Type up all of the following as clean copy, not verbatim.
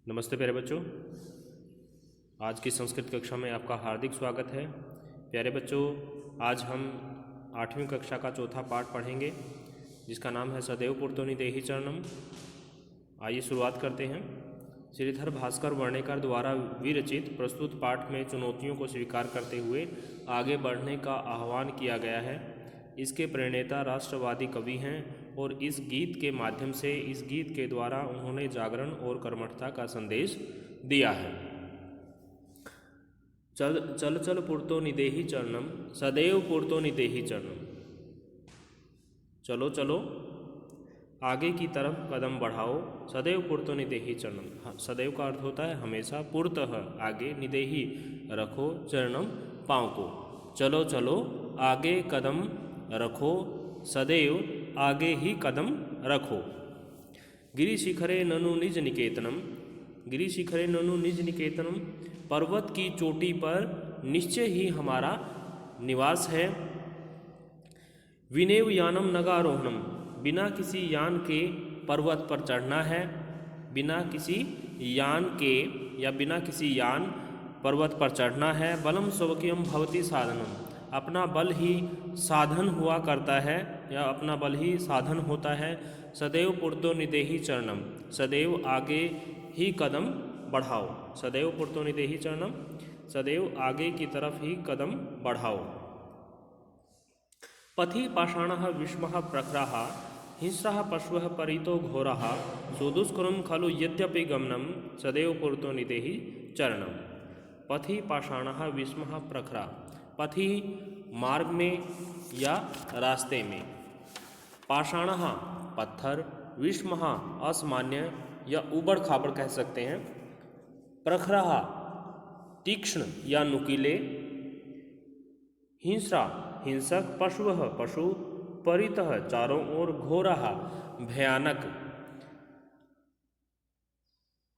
नमस्ते प्यारे बच्चों, आज की संस्कृत कक्षा में आपका हार्दिक स्वागत है। प्यारे बच्चों, आज हम 8वीं कक्षा का चौथा पाठ पढ़ेंगे जिसका नाम है सदैव पुरतोनिदेहि चरणम। आइए शुरुआत करते हैं। श्रीधर भास्कर वर्णेकर द्वारा विरचित प्रस्तुत पाठ में चुनौतियों को स्वीकार करते हुए आगे बढ़ने का आह्वान किया गया है। इसके प्रणेता राष्ट्रवादी कवि हैं और इस गीत के माध्यम से इस गीत के द्वारा उन्होंने जागरण और कर्मठता का संदेश दिया है। चल चल चल पुरतोनिदेहि चरणम, सदैव पुरतोनिदेहि चरणम। चलो चलो आगे की तरफ कदम बढ़ाओ, सदैव पुरतोनिदेहि चरणम। सदैव का अर्थ होता है हमेशा, पुरतः आगे, निदेहि रखो, चरणम पाँव को। चलो चलो आगे कदम रखो, सदैव आगे ही कदम रखो। गिरिशिखरे ननु निज निकेतनम, गिरिशिखरे ननु निज निकेतनम। पर्वत की चोटी पर निश्चय ही हमारा निवास है। विनेव यानम नगारोहणम, बिना किसी यान के पर्वत पर चढ़ना है। बिना किसी यान के या बिना किसी यान पर्वत पर चढ़ना है। बलम स्वकीयम भवति साधनम, अपना बल ही साधन हुआ करता है या अपना बल ही साधन होता है। सदैव पुरतोनिदेहि चरणम, सदैव आगे ही कदम बढ़ाओ। सदैव पुरतोनिदेहि चरणम, सदैव आगे की तरफ ही कदम बढ़ाओ। पथि पाषाणः विष्मः प्रखरः, हिंस्रः पशवः परितो घोरः। सुदुष्करं खलु यद्यपि गमनम, सदैव पुरतोनिदेहि चरणम। पथि पाषाणः विष्मः प्रखरः, पथि मार्ग में या रास्ते में। पाषाणः पत्थर, विष्मः असामान्य या उबड़ खाबड़ कह सकते हैं। प्रखरः तीक्ष्ण या नुकीले। हिंस्रा हिंसक, पशुः पशु, परितः चारों ओर, घोरः भयानक।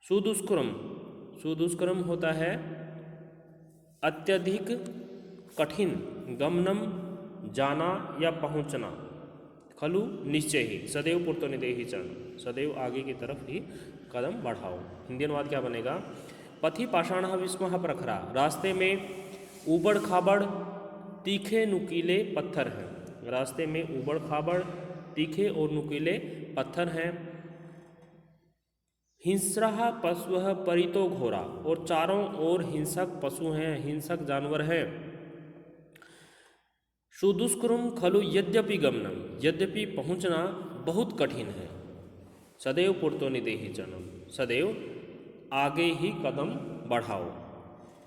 सुदुष्करम, सुदुष्करम होता है अत्यधिक कठिन, गमनम जाना या पहुंचना, खलु निश्चय ही, सदैव पुरतोनिदेहि चरणम, सदैव आगे की तरफ ही कदम बढ़ाओ। हिंदी अनुवाद क्या बनेगा? पथि पाषाणः विष्मः प्रखरा, रास्ते में उबड़ खाबड़ तीखे नुकीले पत्थर हैं। रास्ते में उबड़ खाबड़ तीखे और नुकीले पत्थर हैं। हिंस्रः पशुः परितो घोरा, और चारों ओर हिंसक पशु हैं, हिंसक जानवर हैं। सुदुष्करम खलु यद्यपि गमनम, यद्यपि पहुंचना बहुत कठिन है। सदैव पुरतोनिदेहि चरणम, सदैव आगे ही कदम बढ़ाओ।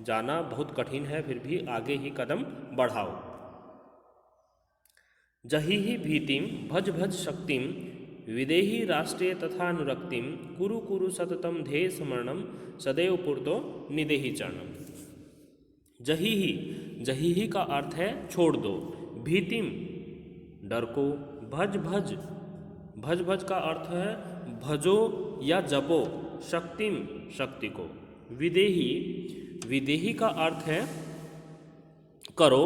जाना बहुत कठिन है फिर भी आगे ही कदम बढ़ाओ। जहि ही भीतिम भज भज शक्तिम, विदेहि राष्ट्रे तथानुरक्तिम। कुरु कुरु सततम ध्येय स्मरणम, सदैव पुरतोनिदेहि चरणम। जही ही का अर्थ है छोड़ दो। भीतिम डर को, भज भज, भज भज का अर्थ है भजो या जपो, शक्तिम शक्ति को। विदेही, विदेही का अर्थ है करो,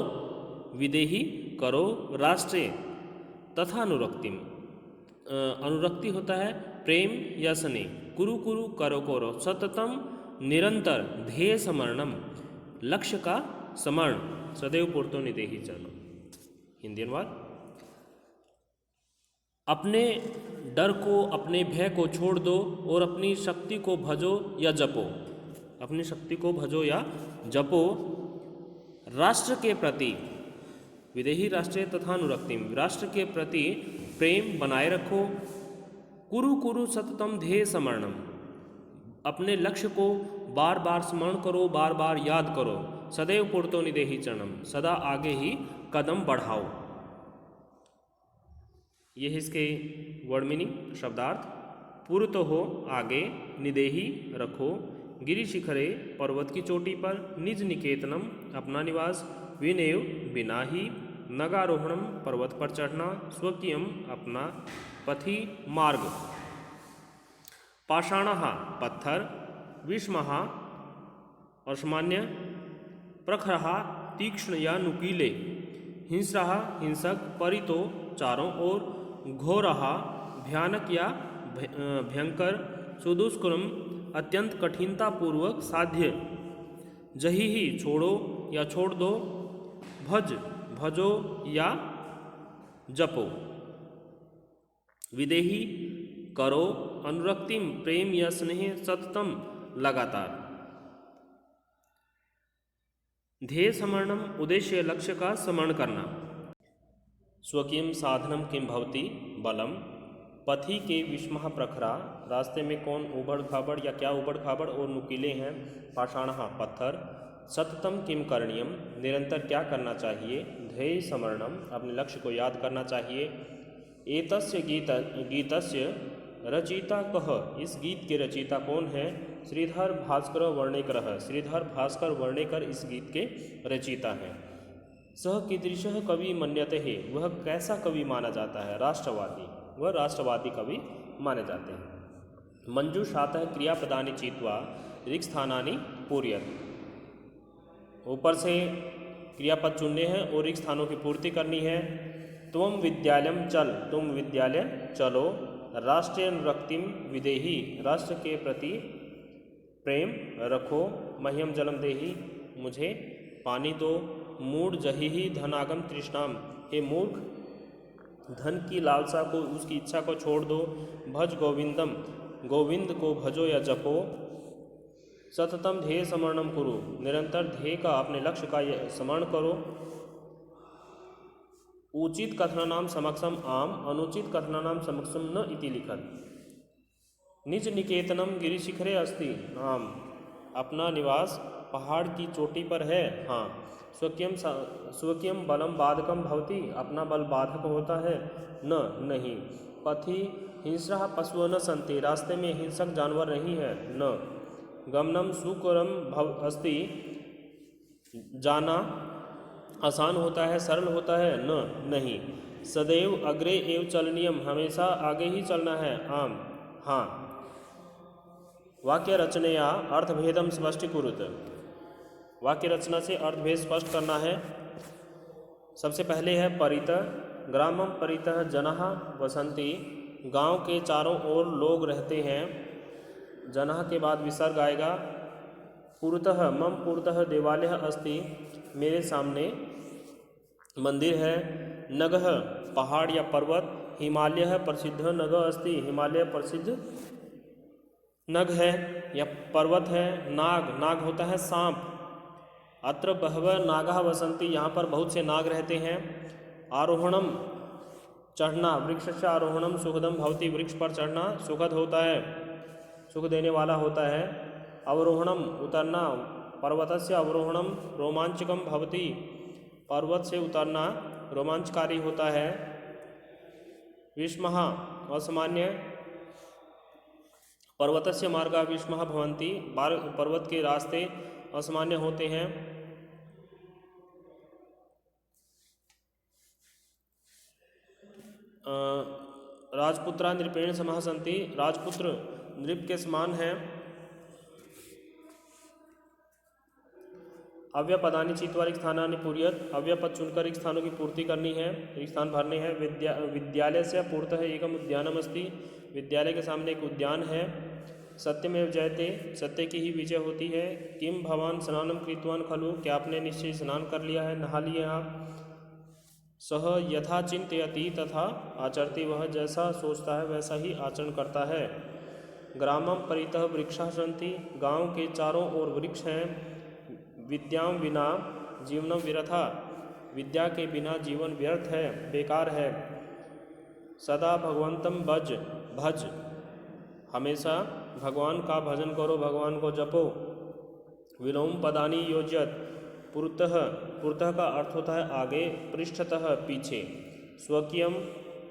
विदेही करो। राष्ट्रे तथा अनुरक्तिम, अनुरक्ति होता है प्रेम या स्नेह। कुरु कुरु करो करो, सततम निरंतर, ध्येय स्मरणम लक्ष्य का स्मरण, सदैव पुरतोनिदेहि चरणम। हिंदी अनुवाद, अपने डर को, अपने भय को छोड़ दो और अपनी शक्ति को भजो या जपो। अपनी शक्ति को भजो या जपो। राष्ट्र के प्रति, विदेही राष्ट्रे तथा अनुरक्तिम, राष्ट्र के प्रति प्रेम बनाए रखो। कुरु कुरु सततम ध्येय स्मरणम, अपने लक्ष्य को बार बार स्मरण करो, बार बार याद करो। सदैव पुरतोनिदेहि चरणम, सदा आगे ही कदम बढ़ाओ। ये है इसके वर्ड मीनिंग, शब्दार्थ। पुरतो हो आगे, निदेहि रखो, गिरिशिखरे पर्वत की चोटी पर, निज निकेतनम अपना निवास, विनेव बिना ही, नगारोहणम पर्वत पर चढ़ना, स्वकीयम अपना, पथि मार्ग। पाषाणः पत्थर, विष्मः असामान्य, प्रखरः तीक्ष्ण या नुकीले, हिंस्रः हिंसक, परितो चारों ओर, घोरः भयानक या भयंकर, सुदुष्करम अत्यंत कठिनता पूर्वक साध्य। जही ही छोड़ो या छोड़ दो, भज भजो या जपो, विदेही करो, अनुरक्तिम प्रेम या स्नेह सततम लगातार। ध्येय स्मरणम उद्देश्य लक्ष्य का स्मरण करना। स्वकीयम साधनम किम भवति बलम, पथि के विस्मह प्रखरा, रास्ते में कौन उबड़ खाबड़ या क्या उबड़ खाबड़ और नुकीले हैं, पाषाणः पत्थर, सततम किम करणीयम, निरंतर क्या करना चाहिए, ध्येय स्मरणम अपने लक्ष्य को याद करना चाहिए, एतस्य गीतस्य रचयिता कह, इस गीत के रचयिता कौन है, श्रीधर भास्कर वर्णेकर, श्रीधर भास्कर वर्णेकर इस गीत के रचयिता हैं। सह कीदृशः कवि मन्यते है, वह कैसा कवि माना जाता है, राष्ट्रवादी, वह राष्ट्रवादी कवि माने जाते हैं। मंजूषातः क्रियापदानि चित्वा रिक्स्थानानि पूरयत्, ऊपर से क्रियापद चुनने हैं और रिक्त स्थानों की पूर्ति करनी है। त्वम विद्यालयम चल, तुम विद्यालय चलो, राष्ट्रीय अनुरक्तिम विदेही, राष्ट्र के प्रति प्रेम रखो, मह्यम जलम देही, मुझे पानी दो, मूढ़ जहिहि धनागम तृष्णाम, हे मूर्ख धन की लालसा को, उसकी इच्छा को छोड़ दो, भज गोविंदम, गोविंद को भजो या जपो, सततम ध्येय स्मरणम कुरु, निरंतर ध्येय का अपने लक्ष्य का स्मरण करो, उचित कथनानाम समक्षम आम, अनुचित कथनानाम समक्षम न इति लिखत, निज निकेतनम गिरिशिखरे अस्ति आम, अपना निवास पहाड़ की चोटी पर है, हाँ, स्वकीयम बलम बाधकम भवति, अपना बल बाधक होता है, न नहीं, पथि हिंस्रः पशुओं न संति, रास्ते में हिंसक जानवर नहीं है, न, गमनम सुकरम भव अस्ति, जाना आसान होता है, सरल होता है, न नहीं, सदैव अग्रे एव चलनीयम, हमेशा आगे ही चलना है, आम, हाँ। वाक्य रचनया अर्थभेदम स्पष्टीकुरुत, वाक्य रचना से अर्थभेद स्पष्ट करना है। सबसे पहले है परितः, ग्रामम परितः जनाः वसन्ति, गांव के चारों ओर लोग रहते हैं, जनाः के बाद विसर्ग आएगा, पुरतः मम पुरतः देवालयः अस्ति, मेरे सामने मंदिर है, नगः पहाड़ या पर्वत, हिमालयः प्रसिद्ध नगः अस्ति, हिमालय प्रसिद्ध नग है या पर्वत है, नाग, नाग होता है सांप, अत्र बहवः नागाः वसन्ति, यहाँ पर बहुत से नाग रहते हैं, आरोहणम चढ़ना, वृक्ष से आरोहणम सुखदम भवति, वृक्ष पर चढ़ना सुखद होता है, सुख देने वाला होता है, अवरोहणम उतरना, पर्वतस्य अवरोहणम रोमांचकम भवति, पर्वत से उतरना रोमांचकारी होता है, विस्मः असामान्य, पर्वतस्य मार्गा विस्मः भवन्ति, पर्वत के रास्ते असामान्य होते हैं, राजपुत्रा नृपेण समः सन्ति, राजपुत्र नृप के समान हैं, अव्यय पदानि चित्वा रिक्त स्थानानि पूरयत्, अव्यय पद चुनकर रिक्त स्थानों की पूर्ति करनी है, रिक्त स्थान भरने हैं। विद्यालय से पूर्तः एकम उद्यानम अस्ति, विद्यालय के सामने एक उद्यान है, सत्यमेव जयते, सत्य की ही विजय होती है, किम भवान स्नानम कृतवान खलु, क्या आपने निश्चय स्नान कर लिया है, नहा लिए आप, सह यथा चिंतयति तथा आचरति, वह जैसा सोचता है वैसा ही आचरण करता है, ग्रामम परितः वृक्षाः सन्ति, गाँव के चारों ओर वृक्ष हैं, विद्यां विना जीवनम विरथा, विद्या के बिना जीवन व्यर्थ है, बेकार है, सदा भगवंतम भज, भज हमेशा भगवान का भजन करो, भगवान को जपो, विलोम पदानि योज्यत, पुरतः, पुरतः का अर्थ होता है आगे, पृष्ठतः पीछे, स्वकीयम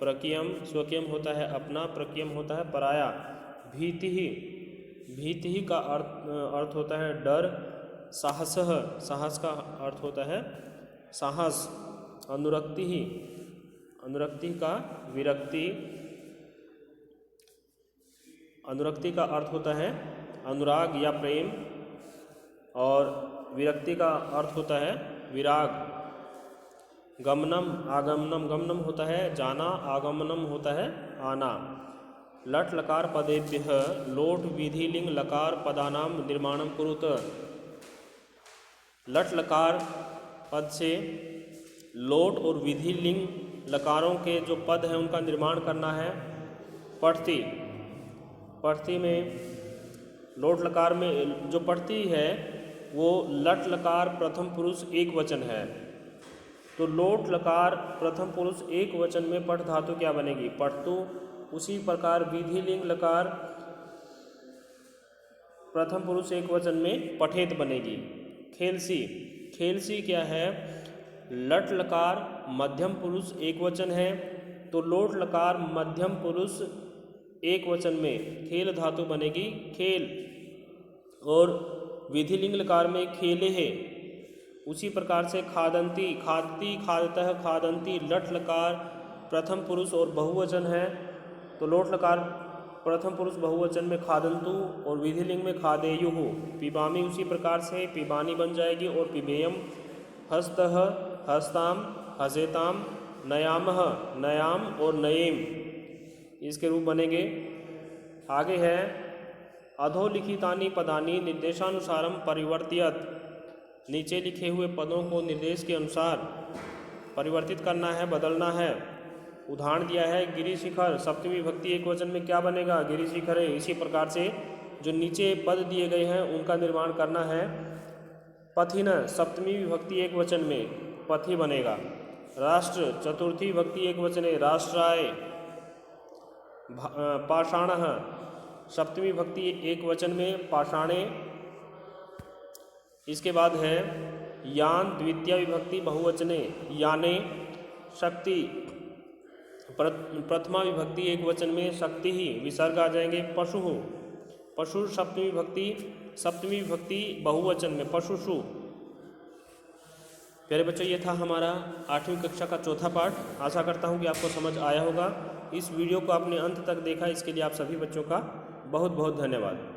प्रकीयम, स्वकीयम होता है अपना, प्रकीयम होता है पराया, भीति ही, भीति ही का अर्थ होता है डर, साहसः, साहस का अर्थ होता है साहस, अनुरक्ति ही, अनुरक्ति का विरक्ति, अनुरक्ति का अर्थ होता है अनुराग या प्रेम, और विरक्ति का अर्थ होता है विराग, गमनम आगमनम, गमनम होता है जाना, आगमनम होता है आना, लट् लकार पदेभ्यः लोट विधिलिंग लकार पदानां निर्माणं कुरुत। लट् लकार पद से लोट और विधिलिंग लकारों के जो पद हैं उनका निर्माण करना है। पठती, पठती में लोट लकार में जो पठती है वो लट् लकार प्रथम पुरुष एक वचन है। तो लोट लकार प्रथम पुरुष एक वचन में पठ धातु क्या बनेगी? पठतु। उसी प्रकार विधिलिंग लकार प्रथम पुरुष एक वचन में पठेत बनेगी। खेलसी, खेलसी क्या है? लट् लकार मध्यम पुरुष एक वचन है, तो लोट लकार मध्यम पुरुष एक वचन में खेल धातु बनेगी खेल। और विधिलिंग लकार में खेले है। उसी प्रकार से खादंती, खादती, खादतः, खादंती लट् लकार प्रथम पुरुष और बहुवचन है, तो लोट लकार प्रथम पुरुष बहुवचन में खादंतु और विधिलिंग में खादेयुः। पिबामी उसी प्रकार से पिबानी बन जाएगी और पिबेयम। हस्तः, हस्ताम, हसेताम, नयामः, नयाम और नयेम इसके रूप बनेंगे। आगे है अधोलिखितानि पदानि निर्देशानुसारम परिवर्त्यत। नीचे लिखे हुए पदों को निर्देश के अनुसार परिवर्तित करना है, बदलना है। उदाहरण दिया है गिरिशिखर, सप्तमी विभक्ति एक वचन में क्या बनेगा? गिरिशिखरे। इसी प्रकार से जो नीचे पद दिए गए हैं उनका निर्माण करना है। पथिन, सप्तमी विभक्ति एक वचन में पथि बनेगा। राष्ट्र, चतुर्थी विभक्ति एक वचन है राष्ट्राय। पाषाणः, सप्तमी विभक्ति एक वचन में पाषाणे। इसके बाद है यान, द्वितीय विभक्ति बहुवचने याने। शक्ति, प्रथमा विभक्ति एक वचन में शक्ति ही, विसर्ग आ जाएंगे। पशु, पशु सप्तमी विभक्ति बहुवचन में पशुषु। प्यारे बच्चों, ये था हमारा 8वीं कक्षा का चौथा पाठ। आशा करता हूँ कि आपको समझ आया होगा। इस वीडियो को आपने अंत तक देखा, इसके लिए आप सभी बच्चों का बहुत बहुत धन्यवाद।